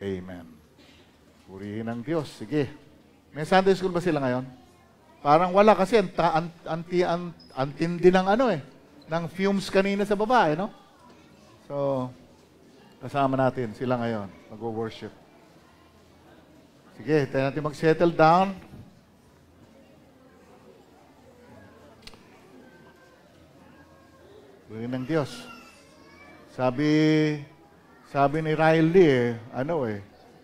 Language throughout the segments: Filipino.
Amen. Purihin ang Diyos. Sige. May Sunday school ba sila ngayon? Parang wala kasi antindi ng ng fumes kanina sa baba, no? So, kasama natin sila ngayon. Mag-worship. Sige, tayo natin mag-settle down. Purihin ng Diyos. Sabi ni Riley,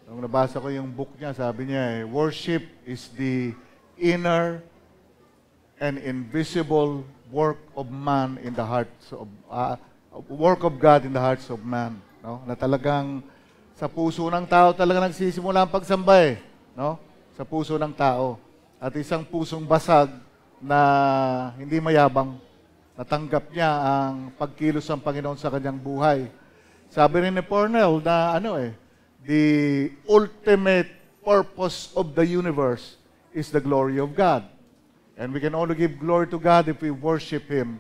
nung nabasa ko yung book niya, sabi niya, worship is the inner and invisible work of man in the hearts of, work of God in the hearts of man. No? Na talagang sa puso ng tao talaga nagsisimula ang pagsamba no? Sa puso ng tao. At isang pusong basag na hindi mayabang, natanggap niya ang pagkilos ng Panginoon sa kanyang buhay. Sabi rin ni Pornell na the ultimate purpose of the universe is the glory of God. And we can only give glory to God if we worship Him.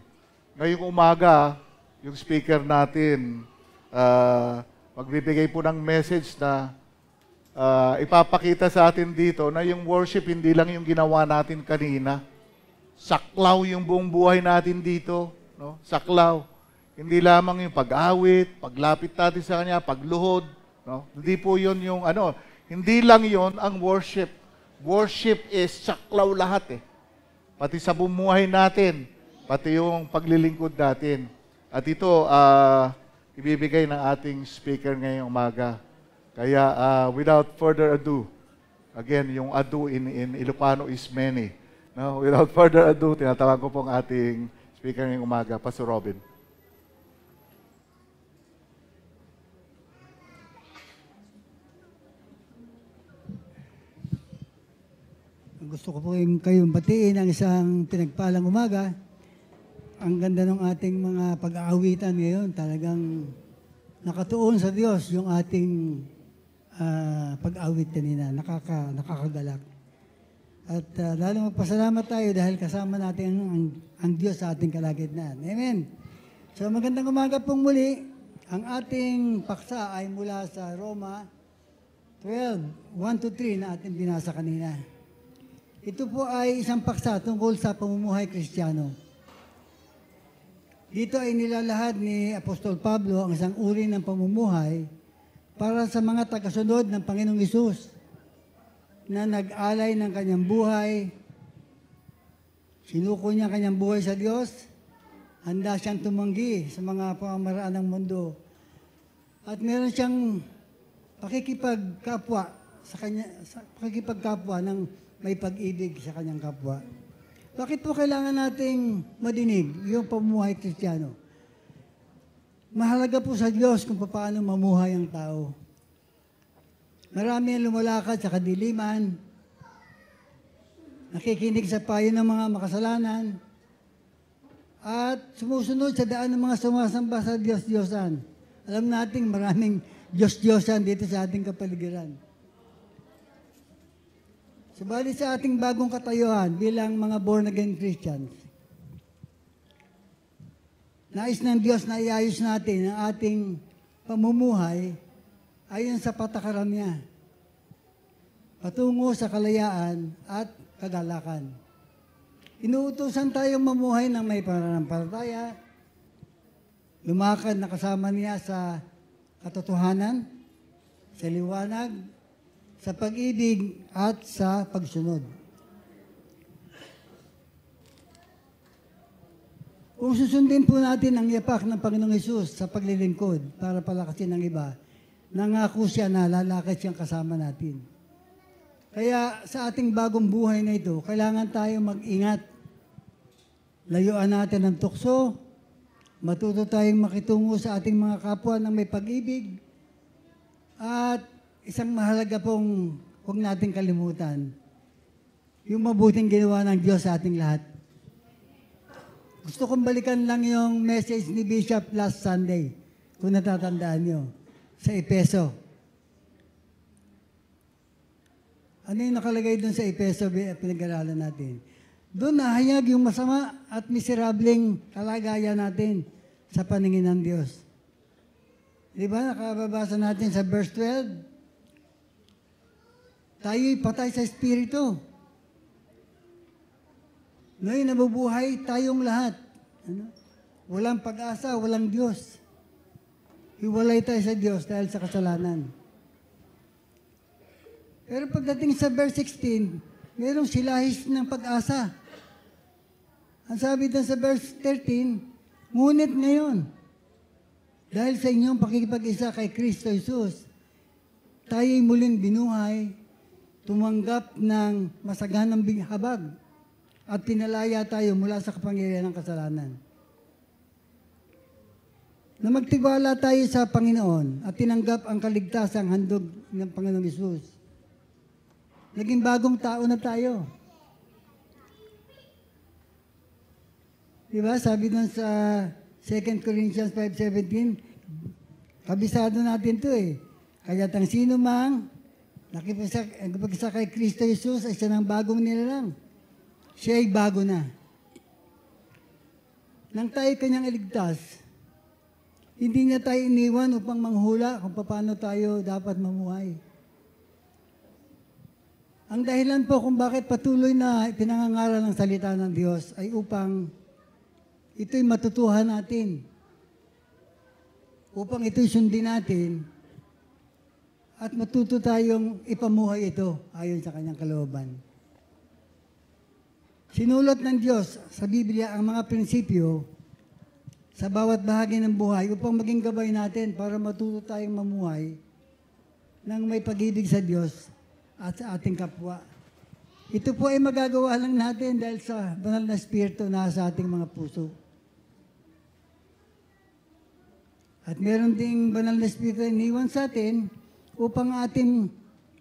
Ngayong umaga, yung speaker natin, magbibigay po ng message na ipapakita sa atin dito na yung worship hindi lang yung ginawa natin kanina. Saklaw yung buong buhay natin dito. No? Saklaw. Hindi lamang yung pag-awit, paglapit natin sa Kanya, pagluhod. No? Hindi po yun yung hindi lang yun ang worship. Worship is saklaw lahat Pati sa bumuhay natin, pati yung paglilingkod natin. At ito, ibibigay ng ating speaker ngayong umaga. Kaya, without further ado, again, yung ado in Ilocano is many. No? Without further ado, tinatawag ko pong ating speaker ngayong umaga, Pastor Robin. Gusto ko po kayong batiin ang isang pinagpalang umaga. Ang ganda ng ating mga pag-aawitan ngayon. Talagang nakatuon sa Diyos yung ating pag-aawit kanina. Nakakagalak. At lalo magpasalamat tayo dahil kasama natin ang Diyos sa ating kalagitnaan. Amen. So magandang umaga pong muli. Ang ating paksa ay mula sa Roma 12:1-3 na ating binasa kanina. Ito po ay isang paksa tungkol sa pamumuhay Kristiyano. Dito ay nilalahad ni Apostol Pablo ang isang uri ng pamumuhay para sa mga tagasunod ng Panginoong Hesus na nag-alay ng kanyang buhay, sinuko niya kanyang buhay sa Diyos, handa siyang tumanggi sa mga pamamaraan ng mundo, at meron siyang pakikipagkapwa ng may pag-ibig sa kanyang kapwa. Bakit po kailangan nating madinig yung pamumuhay Kristiyano? Mahalaga po sa Diyos kung paano mamuhay ang tao. Marami ang lumalakad sa kadiliman, nakikinig sa payo ng mga makasalanan, at sumusunod sa daan ng mga sumasamba sa Diyos-Diyosan. Alam nating maraming Diyos-Diyosan dito sa ating kapaligiran. Subalit sa ating bagong katayuan bilang mga born-again Christians, nais ng Diyos na iayos natin ang ating pamumuhay ayon sa patakaran niya, patungo sa kalayaan at kagalakan. Inuutosan tayong mamuhay ng may pananampalataya, lumakad na kasama niya sa katotohanan, sa liwanag, sa pag-ibig at sa pagsunod. Kung susundin po natin ang yapak ng Panginoong Hesus sa paglilingkod para palakasin ng iba, nangako siya na lalakad siyang kasama natin. Kaya sa ating bagong buhay na ito, kailangan tayong mag-ingat. Layuan natin ang tukso, matuto tayong makitungo sa ating mga kapwa ng may pag-ibig, at isang mahalaga pong huwag natin kalimutan, yung mabuting ginawa ng Diyos sa ating lahat. Gusto kong balikan lang yung message ni Bishop last Sunday, kung natatandaan nyo, sa Epeso. Ano yung nakalagay doon sa Epeso, pinag-aralan natin? Doon nahayag yung masama at miserableng kalagayan natin sa paningin ng Diyos. Di ba? Nakababasa natin sa verse 12, tayo'y patay sa espiritu. Ngayon nabubuhay tayong lahat. Ano? Walang pag-asa, walang Diyos. Hiwalay tayo sa Diyos dahil sa kasalanan. Pero pagdating sa verse 16, mayroong silahis ng pag-asa. Ang sabi doon sa verse 13, ngunit ngayon, dahil sa inyong pakikipag-isa kay Kristo Jesus, tayo'y muling binuhay, tumanggap ng masaganang habag, at pinalaya tayo mula sa kapangyarihan ng kasalanan. Na magtiwala tayo sa Panginoon at tinanggap ang kaligtasang handog ng Panginoong Hesus. Naging bagong tao na tayo. Diba? Sabi nun sa 2 Corinthians 5:17, kabisado natin to eh. Kaya't ang sino mang nakipagsa kay Kristo Jesus ay siya ng bagong nilalang. Siya ay bago na. Nang tayo kanyang iligtas, hindi niya tayo iniwan upang manghula kung paano tayo dapat mamuhay. Ang dahilan po kung bakit patuloy na pinangangaral ng salita ng Diyos ay upang ito'y matutuhan natin. Upang ito'y sundin natin at matuto tayong ipamuhay ito ayon sa kanyang kalooban. Sinulat ng Diyos sa Biblia ang mga prinsipyo sa bawat bahagi ng buhay upang maging gabay natin para matuto tayong mamuhay ng may pag-ibig sa Diyos at sa ating kapwa. Ito po ay magagawa lang natin dahil sa banal na Espiritu na sa ating mga puso. At meron ding banal na Espiritu na iniwan sa atin upang ating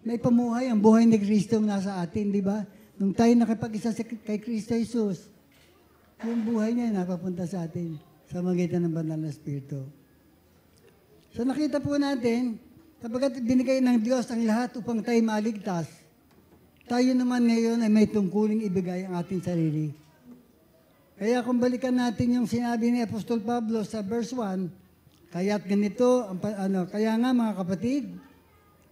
may pamuhay ang buhay ni Kristo nasa atin, di ba? Nung tayo nakipag-isa kay Kristo Jesus, yung buhay niya napapunta sa atin sa magitan ng banal na Espiritu. So nakita po natin, kapag binigay ng Diyos ang lahat upang tayo maligtas, tayo naman ngayon ay may tungkuling ibigay ang ating sarili. Kaya kung balikan natin yung sinabi ni Apostol Pablo sa verse 1, kaya't ganito, kaya nga mga kapatid,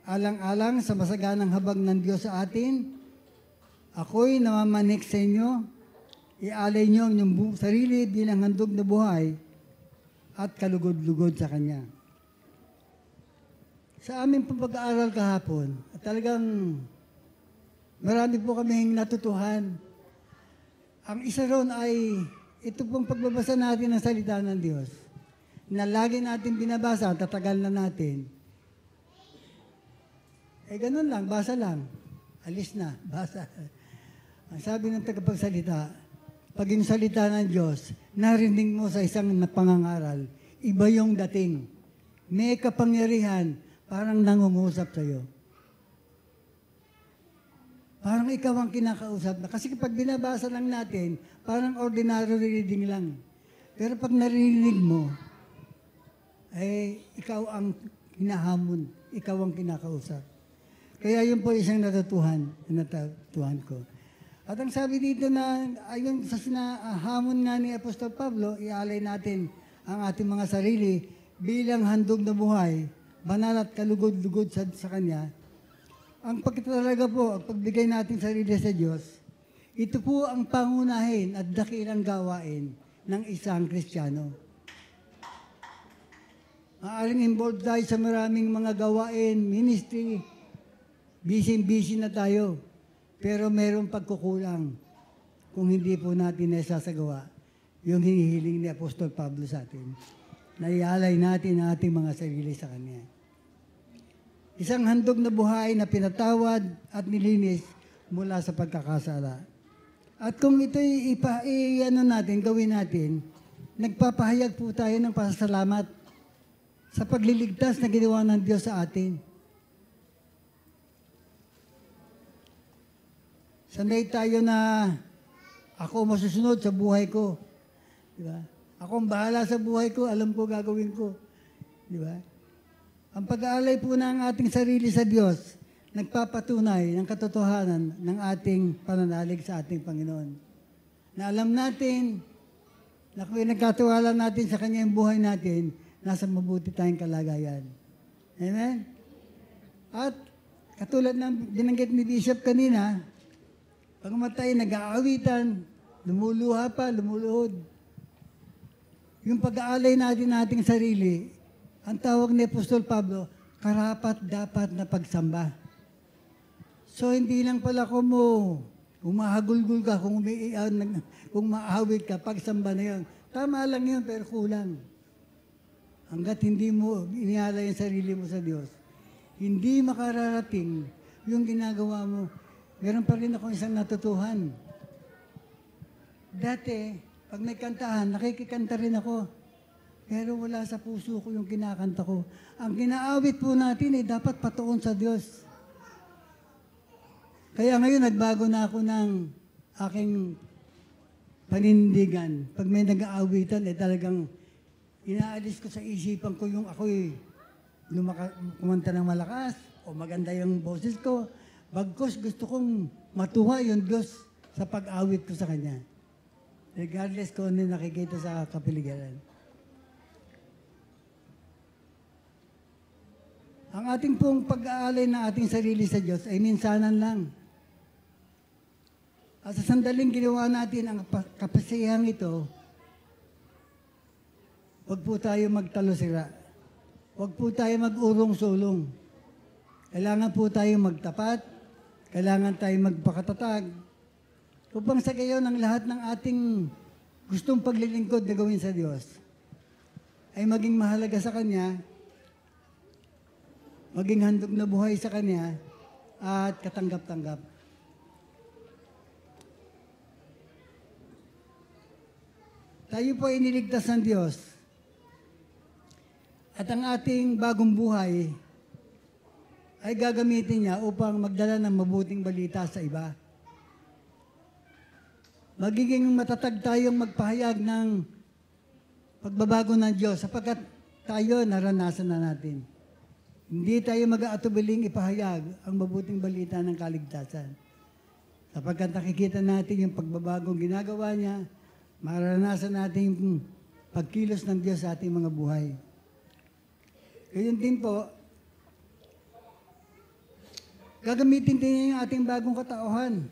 alang-alang sa masaganang habag ng Diyos sa atin, ako'y namamanik sa inyo, ialay niyo ang inyong sarili bilang handog na buhay at kalugod-lugod sa Kanya. Sa aming pag-aaral kahapon, talagang marami po kaming natutuhan. Ang isa ron ay ito pong pagbabasa natin ng salita ng Diyos na lagi natin binabasa, tatagal na natin. Ganun lang, basa lang. Alis na, basa. Ang sabi ng tagapagsalita, pag yung salita ng Diyos, narinig mo sa isang pangangaral, iba yung dating. May kapangyarihan, parang nangungusap sa'yo. Parang ikaw ang kinakausap na. Kasi kapag binabasa lang natin, parang ordinary reading lang. Pero pag narinig mo, ikaw ang hinahamon, ikaw ang kinakausap. Kaya yun po isang natutuhan ko. At ang sabi dito na, ayon sa hamon nga ni Apostol Pablo, ialay natin ang ating mga sarili bilang handog na buhay, banal at kalugod-lugod sa Kanya. Ang pagtalaga po, ang pagbigay natin sarili sa Diyos, ito po ang pangunahin at dakilang gawain ng isang Kristiyano. Maaaring involved tayo sa maraming mga gawain, ministry, busy na tayo. Pero mayroong pagkukulang kung hindi po natin nasasagawa yung hinihiling ni Apostol Pablo sa atin. Naialay natin ang ating mga sarili sa Kanya. Isang handog na buhay na pinatawad at nilinis mula sa pagkakasala. At kung ito'y gawin natin, nagpapahayag po tayo ng pasasalamat sa pagliligtas na ginawa ng Diyos sa atin. Sanay tayo na ako masusunod sa buhay ko. Diba? Ako ang bahala sa buhay ko, alam ko gagawin ko. Diba? Ang pag-aalay po ng ating sarili sa Diyos, nagpapatunay ng katotohanan ng ating pananalig sa ating Panginoon. Na alam natin, na kung nagkatiwala natin sa Kanya yung buhay natin, nasa mabuti tayong kalagayan. Amen? At Katulad ng binanggit ni Bishop kanina, pag matay, nag-aawitan, lumuluha pa, lumuluhod. Yung pag-aalay natin ating sarili, ang tawag ni Apostol Pablo, karapat dapat na pagsamba. So hindi lang pala kung umahagulgul ka, kung maahawit ka, pagsamba na yun. Tama lang yun, pero kulang. Hanggat hindi mo inialay ang sarili mo sa Diyos, hindi makararating yung ginagawa mo. Meron pa rin ako isang natutuhan. Dati, pag may kantahan, nakikikanta rin ako. Pero wala sa puso ko yung kinakanta ko. Ang ginaawit po natin ay dapat patuon sa Diyos. Kaya ngayon, nagbago na ako ng aking panindigan. Pag may nag-aawitan, talagang inaalis ko sa isipan ko yung ako'y kumanta ng malakas o maganda yung boses ko. Bagkos gusto kong matuwa yung Diyos sa pag-awit ko sa Kanya. Regardless kung ano nakikita sa kapiligiran. Ang ating pong pag-aalay ng ating sarili sa Diyos ay minsanan lang. At sa sandaling ginawa natin ang kapasayang ito, huwag po tayo magtalo-sira. Huwag po tayo mag-urong-sulong. Kailangan po tayo magtapat. Kailangan tayo magpakatatag. Upang sa gayon ang lahat ng ating gustong paglilingkod na gawin sa Diyos ay maging mahalaga sa Kanya, maging handog na buhay sa Kanya, at katanggap-tanggap. Tayo po ay iniligtas ng Diyos. At ang ating bagong buhay ay gagamitin niya upang magdala ng mabuting balita sa iba. Magiging matatag tayong magpahayag ng pagbabago ng Diyos sapagkat tayo naranasan na natin. Hindi tayo mag-aatubiling ipahayag ang mabuting balita ng kaligtasan. Sapagkat nakikita natin yung pagbabagong ginagawa niya, maranasan natin yung pagkilos ng Diyos sa ating mga buhay. Ganyan din po, gagamitin din niya yung ating bagong katauhan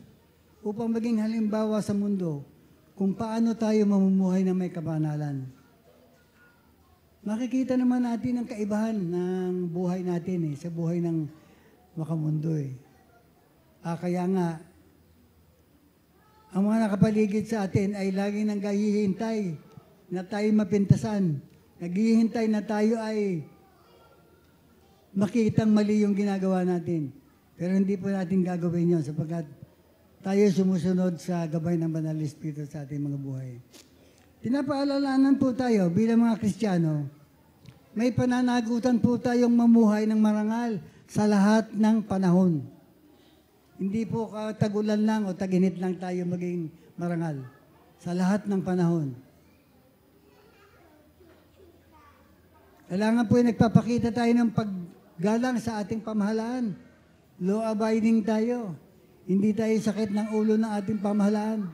upang maging halimbawa sa mundo kung paano tayo mamumuhay na may kabanalan. Makikita naman natin ang kaibahan ng buhay natin sa buhay ng makamundo. Kaya nga, ang mga nakapaligid sa atin ay laging naghihintay na tayo mapintasan. Naghihintay na tayo ay makitang mali yung ginagawa natin. Pero hindi po natin gagawin yun sapagkat tayo sumusunod sa gabay ng Banal na Espiritu sa ating mga buhay. Pinapaalalanan po tayo bilang mga Kristiyano, may pananagutan po tayong mamuhay ng marangal sa lahat ng panahon. Hindi po tagulan lang o taginit lang tayo maging marangal sa lahat ng panahon. Kailangan po nagpapakita tayo ng paggalang sa ating pamahalaan. Law-abiding tayo. Hindi tayo sakit ng ulo ng ating pamahalaan.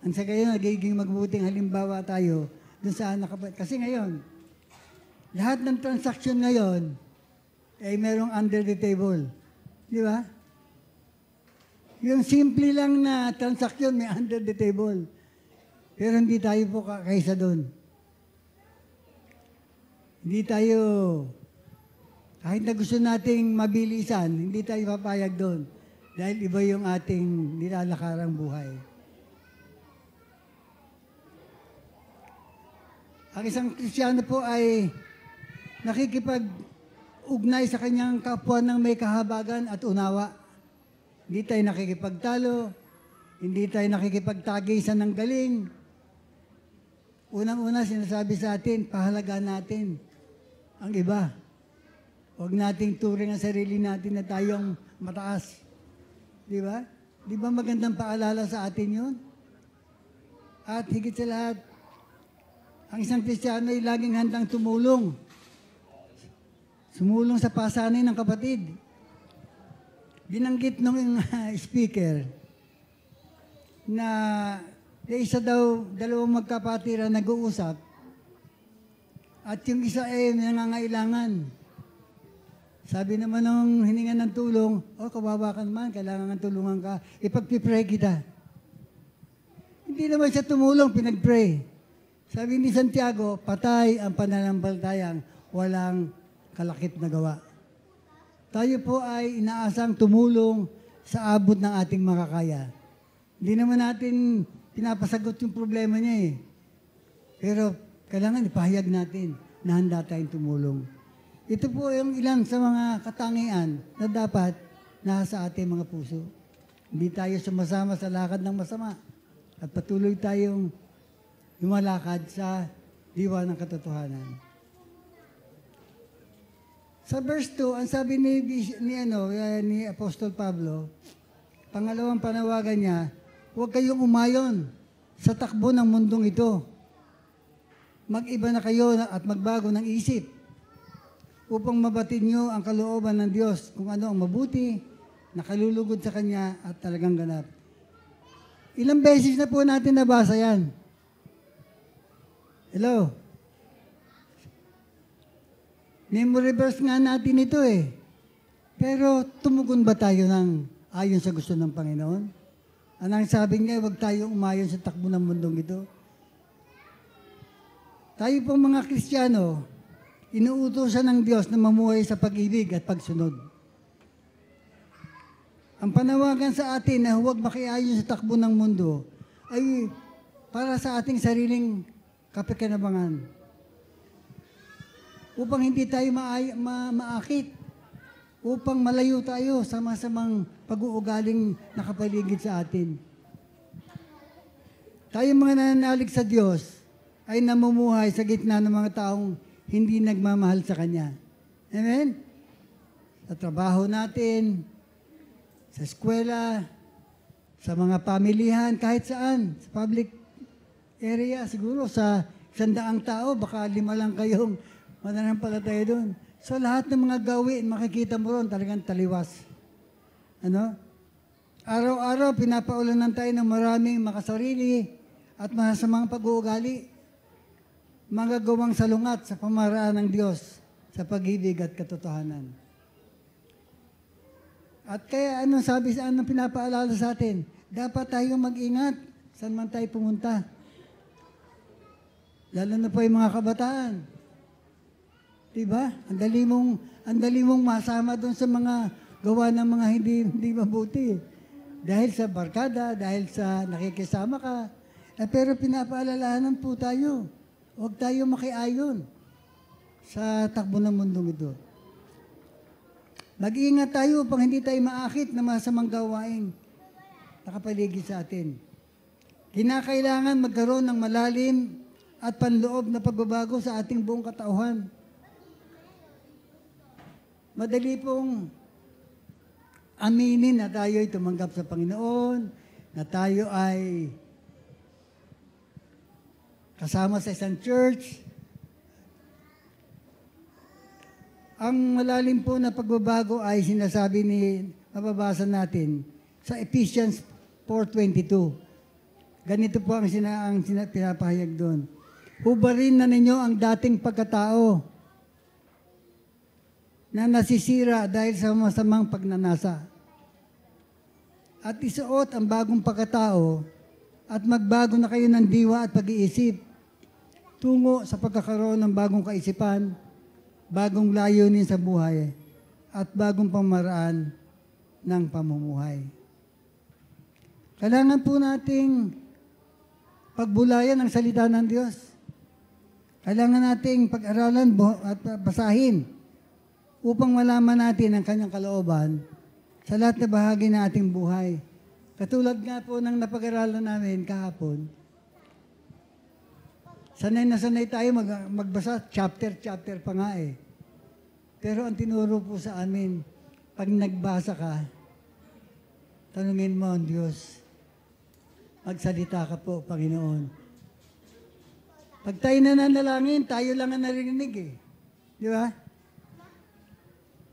Ang sa gayon, nagiging magbuting halimbawa tayo dun sa anak. Kasi ngayon, lahat ng transaksyon ngayon ay merong under the table. Di ba? Yung simple lang na transaksyon may under the table. Pero hindi tayo po kakaisa doon. Hindi tayo, kahit na gusto nating mabilisan, hindi tayo papayag doon. Dahil iba yung ating nilalakarang buhay. Ang isang Kristiyano po ay nakikipag-ugnay sa kanyang kapwa ng may kahabagan at unawa. Hindi tayo nakikipagtalo, hindi tayo nakikipagtagisan ng galing. Unang-una sinasabi sa atin, pahalagaan natin ang iba. Huwag nating turing ang sarili natin na tayong mataas. Di ba? Di ba magandang paalala sa atin yun? At higit sa lahat, ang isang Kristiyano ay laging handang tumulong. Sumulong sa pasanay ng kapatid. Binanggit nung speaker na isa daw, dalawang magkapatira nag-uusap at yung isa ay nangangailangan. Sabi naman nung hininga ng tulong, kawawa ka naman, kailangan ng tulungan ka, ipagpipray kita. Hindi naman siya tumulong, pinagpray. Sabi ni Santiago, patay ang pananampalatayang walang kalakip na gawa. Tayo po ay inaasang tumulong sa abot ng ating makakaya. Hindi naman natin pinapasagot yung problema niya eh. Pero kailangan ipahayag natin na handa tayong tumulong. Ito po yung ilan sa mga katangian na dapat nasa ating mga puso. Hindi tayo sumasama sa lakad ng masama at patuloy tayong lumalakad sa diwa ng katotohanan. Sa verse 2, ang sabi ni Apostol Pablo, pangalawang panawagan niya, huwag kayong umayon sa takbo ng mundong ito. Mag-iba na kayo at magbago ng isip upang mabatid nyo ang kalooban ng Diyos kung ano ang mabuti, nakalulugod sa Kanya at talagang ganap. Ilang beses na po natin nabasa yan. Hello? Memory verse nga natin ito eh. Pero tumugon ba tayo ng ayon sa gusto ng Panginoon? Anong sabi niya, huwag tayong umayon sa takbo ng mundong ito. Tayo pong mga Kristiyano, inuutosan ng Diyos na mamuhay sa pag-ibig at pagsunod. Ang panawagan sa atin na huwag makiayon sa takbo ng mundo ay para sa ating sariling kapakinabangan. Upang hindi tayo maakit. Upang malayo tayo sa masamang pag-uugaling nakapaligid sa atin. Tayo mga nananalig sa Diyos ay namumuhay sa gitna ng mga taong hindi nagmamahal sa Kanya. Amen? Sa trabaho natin, sa eskwela, sa mga pamilihan, kahit saan, sa public area, siguro sa 100 tao, baka 5 lang kayong mananampalataya doon. So lahat ng mga gawin, makikita mo ron, talagang taliwas. Ano? Araw-araw, pinapaulanan tayo ng maraming makasarili at masasamang pag-uugali. Mga gawang salungat sa pamaraan ng Diyos sa pag-ibig at katotohanan. At kaya anong pinapaalala sa atin? Dapat tayong mag-ingat saan man tayo pumunta. Lalo na po yung mga kabataan. Diba? Ang dali mong masama doon sa mga gawa ng mga hindi mabuti. Dahil sa barkada, dahil sa nakikisama ka. Pero pinapaalalahanan po tayo. Huwag tayo makiayon sa takbo ng mundong ito. Mag-iingat tayo upang hindi tayo maakit na masamang gawain nakapaligid sa atin. Kinakailangan magkaroon ng malalim at panloob na pagbabago sa ating buong katauhan. Madali pong aminin na tayo ay tumanggap sa Panginoon, na tayo ay kasama sa isang church. Ang malalim po na pagbabago ay sinasabi mababasa natin sa Ephesians 4:22. Ganito po ang pinapahayag doon. Hubarin na ninyo ang dating pagkatao na nasisira dahil sa masamang pagnanasa. At isuot ang bagong pagkatao at magbago na kayo ng diwa at pag-iisip tungo sa pagkakaroon ng bagong kaisipan, bagong layunin sa buhay, at bagong pamaraan ng pamumuhay. Kailangan po nating pagbulayan ang salita ng Diyos. Kailangan nating pag-aralan at basahin upang malaman natin ang kanyang kalooban sa lahat na bahagi ng ating buhay. Katulad nga po ng napag-aralan namin kahapon, sanay na sanay tayo magbasa, chapter pa nga eh. Pero ang tinuro po sa amin, pag nagbasa ka, tanungin mo ang Diyos, magsalita ka po, Panginoon. Pag tayo nananalangin, tayo lang ang narinig eh. Di ba?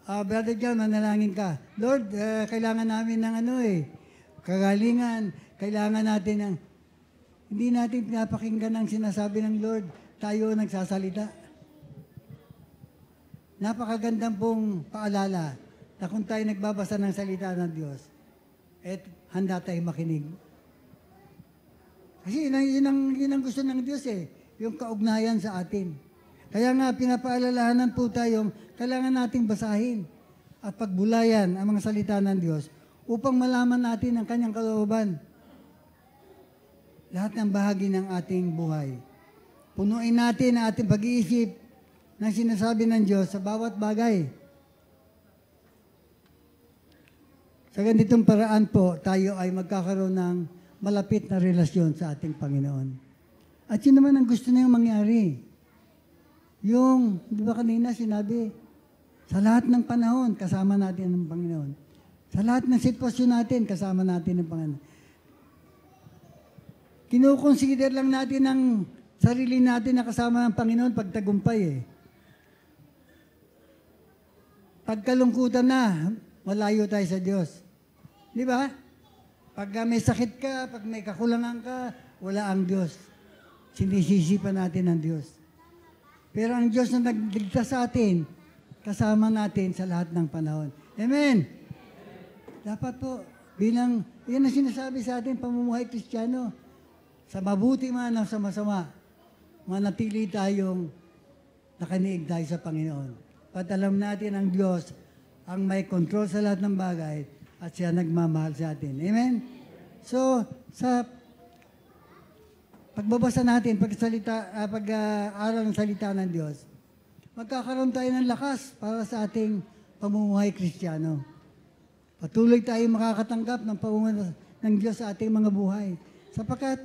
Brother John, nanalangin ka. Lord, kailangan namin ng kagalingan. Kailangan natin ng... Hindi natin pinapakinggan ang sinasabi ng Lord. Tayo nagsasalita. napakagandang pong paalala na kung tayo nagbabasa ng salita ng Diyos, handa tayong makinig. Kasi yun ang gusto ng Diyos yung kaugnayan sa atin. Kaya nga, pinapaalalahanan po tayong kailangan nating basahin at pagbulayan ang mga salita ng Diyos upang malaman natin ang kanyang kalooban. Lahat ng bahagi ng ating buhay. Punuin natin ang ating pag-iisip ng sinasabi ng Diyos sa bawat bagay. Sa ganitong paraan po, tayo ay magkakaroon ng malapit na relasyon sa ating Panginoon. At yun naman ang gusto niyang mangyari. Yung, di ba kanina sinabi, sa lahat ng panahon, kasama natin ang Panginoon. Sa lahat ng sitwasyon natin, kasama natin ang Panginoon. Kinukonsider lang natin ang sarili natin na kasama ng Panginoon pag tagumpay Pagkalungkutan na, malayo tayo sa Diyos. Di ba? Pag may sakit ka, pag may kakulangan ka, wala ang Diyos. Sinisisi pa natin ang Diyos. Pero ang Diyos na nagligtas sa atin, kasama natin sa lahat ng panahon. Amen? Dapat po, yan ang sinasabi sa atin, pamumuhay Kristiyano. Sa mabuti man o sa masama, manatili tayong nakaniig tayo sa Panginoon. At alam natin ang Diyos ang may control sa lahat ng bagay at siya nagmamahal sa atin. Amen? So, sa pagbabasa natin, pag-aaral ng salita ng Diyos, magkakaroon tayo ng lakas para sa ating pamumuhay Kristiyano. Patuloy tayong makakatanggap ng pamumuhay ng Diyos sa ating mga buhay. Sapagkat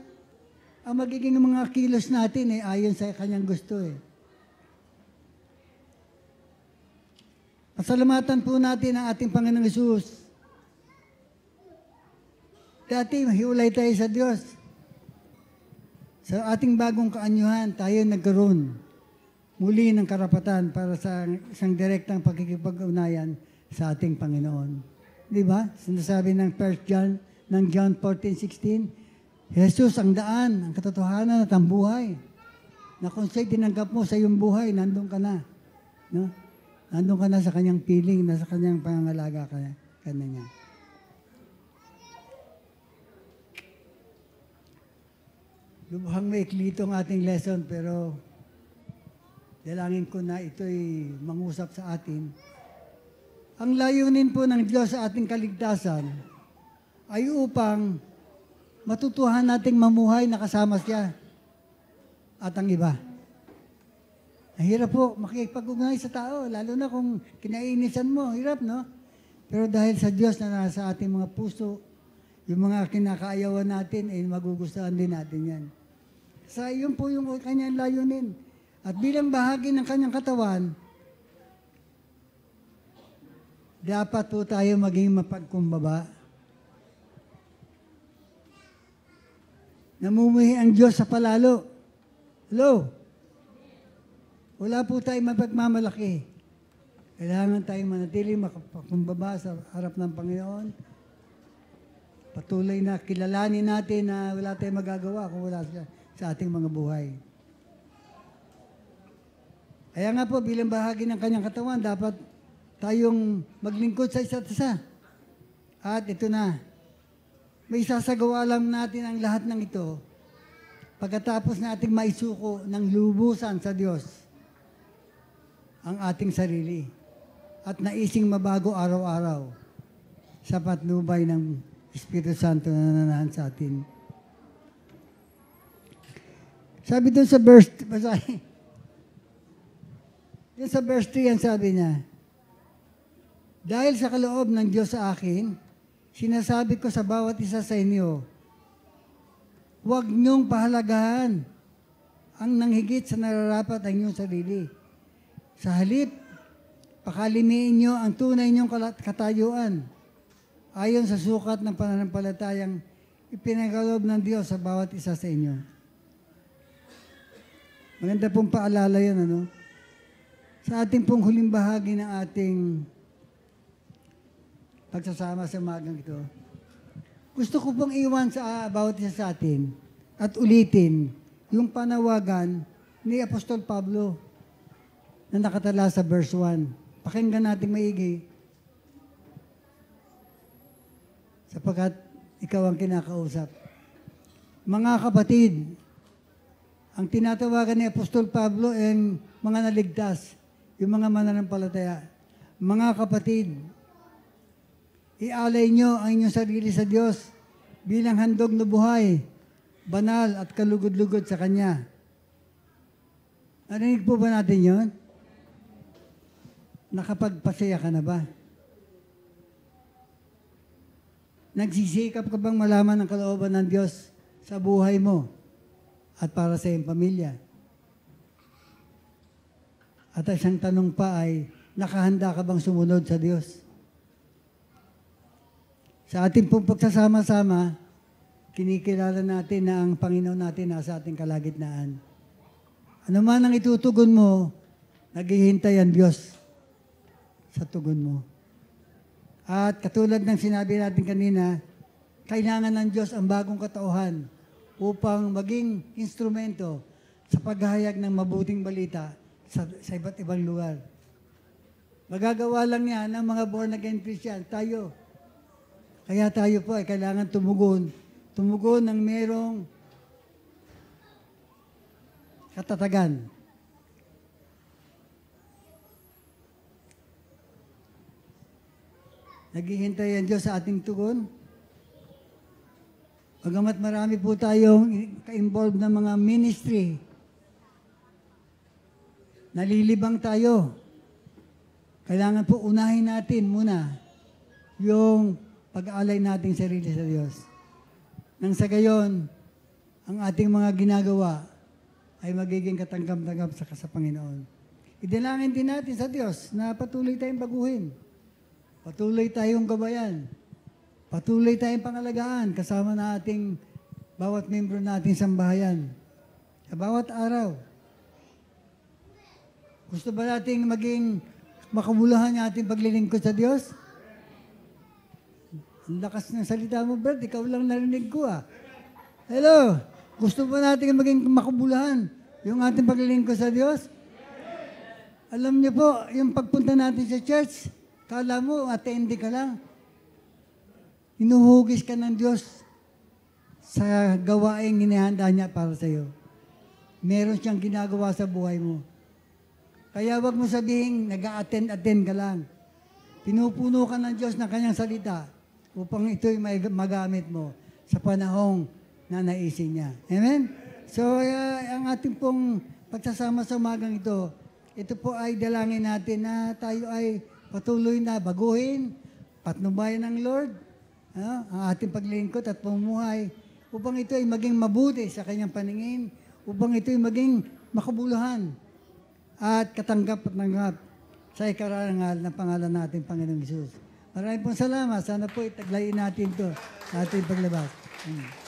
ang magiging mga kilos natin ayon sa kanyang gusto Pasalamatan po natin ang ating Panginoong Hesus. Dati, mahiwalay tayo sa Diyos. Sa ating bagong kaanyuhan, tayo nagkaroon muli ng karapatan para sa isang direktang pagkikipag-unayan sa ating Panginoon. Di ba? Sinasabi ng 1 John, ng John 14:16, Jesus ang daan, ang katotohanan at ang buhay. Na kung siya'y tinanggap mo sa iyong buhay, nandun ka na. No? Nandun ka na sa kanyang piling, na sa kanyang pangangalaga ka na niya. Lubhang maikli itong ating lesson, pero dalangin ko na ito'y mangusap sa atin. Ang layunin po ng Diyos sa ating kaligtasan ay upang matutuhan nating mamuhay na kasama siya at ang iba. Hirap po makipag-ugnay sa tao, lalo na kung kinainisan mo, hirap, no? Pero dahil sa Diyos na nasa ating mga puso, yung mga kinakaayawan natin, magugustuhan din natin yan. Sa yun po yung kanyang layunin. At bilang bahagi ng kanyang katawan, dapat po tayo maging mapagkumbaba. Namumuhi ang Diyos sa palalo. Hello? Wala po tayong mapagmamalaki. Kailangan tayong manatili makapakumbaba sa harap ng Panginoon. Patuloy na kilalanin natin na wala tayong magagawa kung wala siya sa ating mga buhay. Kaya nga po, bilang bahagi ng kanyang katawan, dapat tayong maglingkod sa isa't isa. At ito na, may sasagawa lang natin ang lahat ng ito pagkatapos nating maisuko ng lubusan sa Diyos ang ating sarili at naising mabago araw-araw sa patnubay ng Espiritu Santo na nananahan sa atin. Sabi doon sa verse, basahin. Doon sa verse 3, ang sabi niya, dahil sa kaloob ng Diyos sa akin, sinasabi ko sa bawat isa sa inyo, huwag niyong pahalagahan ang nanghigit sa nararapat ang inyong sarili. Sa halip, pakalimiin niyo ang tunay niyong katayuan ayon sa sukat ng pananampalatayang ipinagkaloob ng Diyos sa bawat isa sa inyo. Maganda pong paalala yan, ano? Sa ating pong huling bahagi ng ating pagsasama sa magang ito, gusto ko pong iwan sa bawat isa sa atin at ulitin yung panawagan ni Apostol Pablo. na nakatala sa verse 1. Pakinggan natin maigi. Sapagkat ikaw ang kinakausap. Mga kapatid, ang tinatawagan ni Apostol Pablo ay mga naligtas, yung mga mananampalataya. Mga kapatid, ialay nyo ang inyong sarili sa Diyos bilang handog na buhay, banal at kalugod-lugod sa Kanya. Narinig po ba natin yun? Nakapagpasaya ka na ba? Nagsisikap ka bang malaman ang kalooban ng Diyos sa buhay mo at para sa iyong pamilya? At isang tanong pa ay, nakahanda ka bang sumunod sa Diyos? Sa ating pong pagsasama-sama, kinikilala natin na ang Panginoon natin nasa ating kalagitnaan. Ano man ang itutugon mo, naghihintay ang Diyos sa tugon mo. At katulad ng sinabi natin kanina, kailangan ng Diyos ang bagong katauhan upang maging instrumento sa paghahayag ng mabuting balita sa iba't ibang lugar. Magagawa lang yan ng mga born-again Christian, tayo. Kaya tayo po ay kailangan tumugon ng merong katatagan. Naghihintay ang Diyos sa ating tugon. Bagamat marami po tayong ka-involved na mga ministry, nalilibang tayo. Kailangan po unahin natin muna yung pag-aalay nating sarili sa Diyos. Nang sa gayon, ang ating mga ginagawa ay magiging katanggap-tanggap sa Panginoon. Idalangin din natin sa Diyos na patuloy tayong baguhin. Patuloy tayong gabayan. Patuloy tayong pangalagaan kasama na ating bawat membro nating sambahayan. Sa bawat araw. Gusto ba nating maging makabuluhan yung ating paglilingkod sa Diyos? Ang lakas ng salita mo, Brad. Ikaw lang narinig ko, ah. Hello? Gusto ba natin maging makabuluhan yung ating paglilingkod sa Diyos? Alam niyo po, yung pagpunta natin sa church, kala mo, attendee ka lang. Hinuhugis ka ng Diyos sa gawaing hinihanda niya para sa iyo. Meron siyang ginagawa sa buhay mo. Kaya wag mo sabihin, nag-a-attend ka lang. Pinupuno ka ng Diyos ng kanyang salita upang ito'y magamit mo sa panahong na naisin niya. Amen? So, ang ating pong pagsasama sa umagang ito po ay dalangin natin na tayo ay patuloy na baguhin, patnubayan ng Lord, ang ating paglingkod at pamumuhay upang ito ay maging mabuti sa kanyang paningin, upang ito ay maging makabuluhan at katanggap-tanggap sa ikarangal ng pangalan natin, Panginoong Hesus. Maraming pong salamat. Sana po itaglayin natin ito sa ating paglabas. Amen.